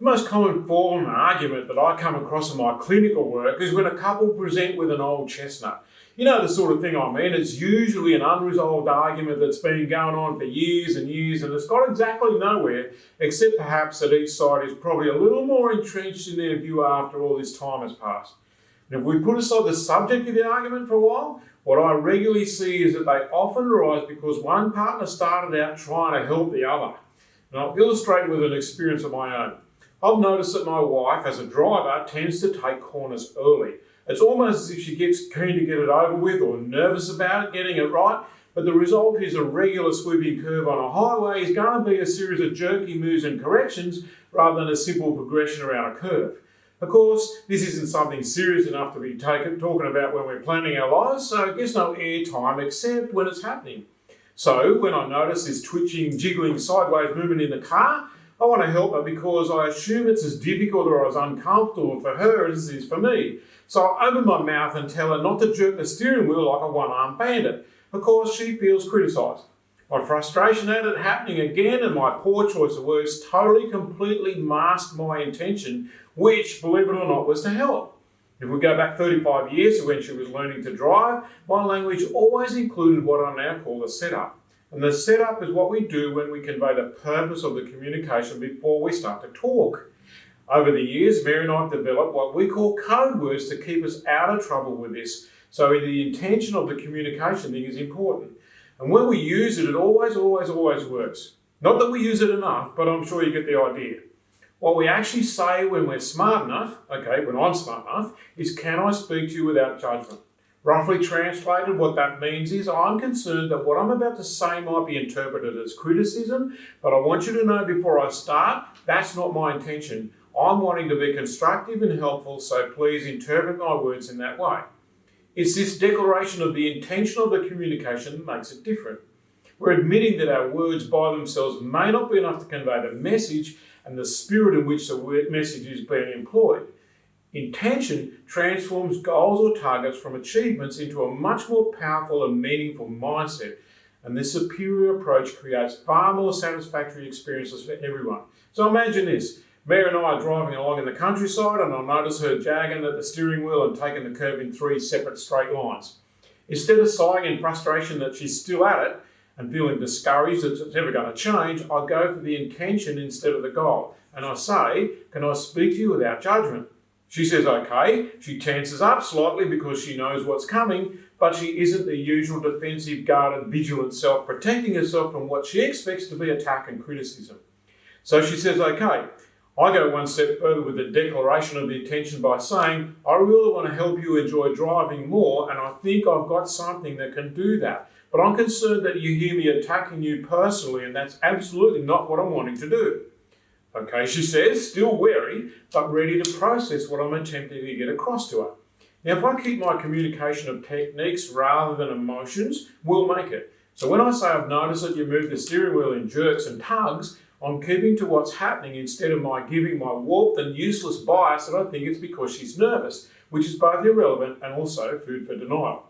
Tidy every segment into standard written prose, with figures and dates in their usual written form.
The most common form of argument that I come across in my clinical work is when a couple present with an old chestnut. You know the sort of thing I mean. It's usually an unresolved argument that's been going on for years and years, and it's got exactly nowhere, except perhaps that each side is probably a little more entrenched in their view after all this time has passed. And if we put aside the subject of the argument for a while, what I regularly see is that they often arise because one partner started out trying to help the other. And I'll illustrate with an experience of my own. I've noticed that my wife, as a driver, tends to take corners early. It's almost as if she gets keen to get it over with or nervous about getting it right, but the result is a regular sweeping curve on a highway is going to be a series of jerky moves and corrections rather than a simple progression around a curve. Of course, this isn't something serious enough to be talking about when we're planning our lives, so it gets no airtime except when it's happening. So when I notice this twitching, jiggling, sideways movement in the car, I want to help her because I assume it's as difficult or as uncomfortable for her as it is for me. So I open my mouth and tell her not to jerk the steering wheel like a one-armed bandit. Of course, she feels criticised. My frustration at it happening again and my poor choice of words totally, completely masked my intention, which, believe it or not, was to help. If we go back 35 years to when she was learning to drive, my language always included what I now call a setup. And the setup is what we do when we convey the purpose of the communication before we start to talk. Over the years, Mary and I have developed what we call code words to keep us out of trouble with this. So the intention of the communication thing is important. And when we use it, it always works. Not that we use it enough, but I'm sure you get the idea. What we actually say when we're smart enough, when I'm smart enough, is can I speak to you without judgment? Roughly translated, what that means is I'm concerned that what I'm about to say might be interpreted as criticism, but I want you to know before I start, that's not my intention. I'm wanting to be constructive and helpful, so please interpret my words in that way. It's this declaration of the intention of the communication that makes it different. We're admitting that our words by themselves may not be enough to convey the message and the spirit in which the message is being employed. Intention transforms goals or targets from achievements into a much more powerful and meaningful mindset, and this superior approach creates far more satisfactory experiences for everyone. So imagine this. Mary and I are driving along in the countryside and I notice her jagging at the steering wheel and taking the curve in 3 separate straight lines. Instead of sighing in frustration that she's still at it and feeling discouraged that it's never going to change, I go for the intention instead of the goal. And I say, can I speak to you without judgment? She says okay. She tenses up slightly because she knows what's coming, but she isn't the usual defensive, guarded, vigilant self, protecting herself from what she expects to be attack and criticism. So she says okay. I go one step further with the declaration of the intention by saying, I really want to help you enjoy driving more, and I think I've got something that can do that. But I'm concerned that you hear me attacking you personally, and that's absolutely not what I'm wanting to do. Okay, she says, still wary, but ready to process what I'm attempting to get across to her. Now, if I keep my communication of techniques rather than emotions, we'll make it. So when I say I've noticed that you move the steering wheel in jerks and tugs, I'm keeping to what's happening instead of giving my warped and useless bias that I think it's because she's nervous, which is both irrelevant and also food for denial.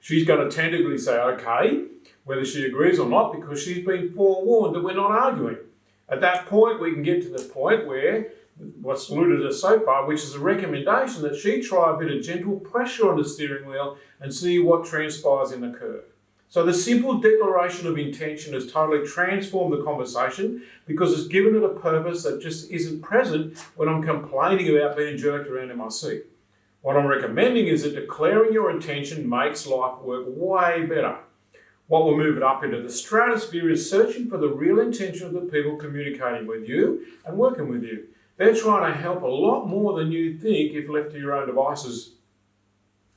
She's going to tentatively say okay, whether she agrees or not, because she's been forewarned that we're not arguing. At that point, we can get to the point where what's eluded us so far, which is a recommendation that she try a bit of gentle pressure on the steering wheel and see what transpires in the curve. So the simple declaration of intention has totally transformed the conversation because it's given it a purpose that just isn't present when I'm complaining about being jerked around in my seat. What I'm recommending is that declaring your intention makes life work way better. What will move it up into the stratosphere is searching for the real intention of the people communicating with you and working with you. They're trying to help a lot more than you think if left to your own devices.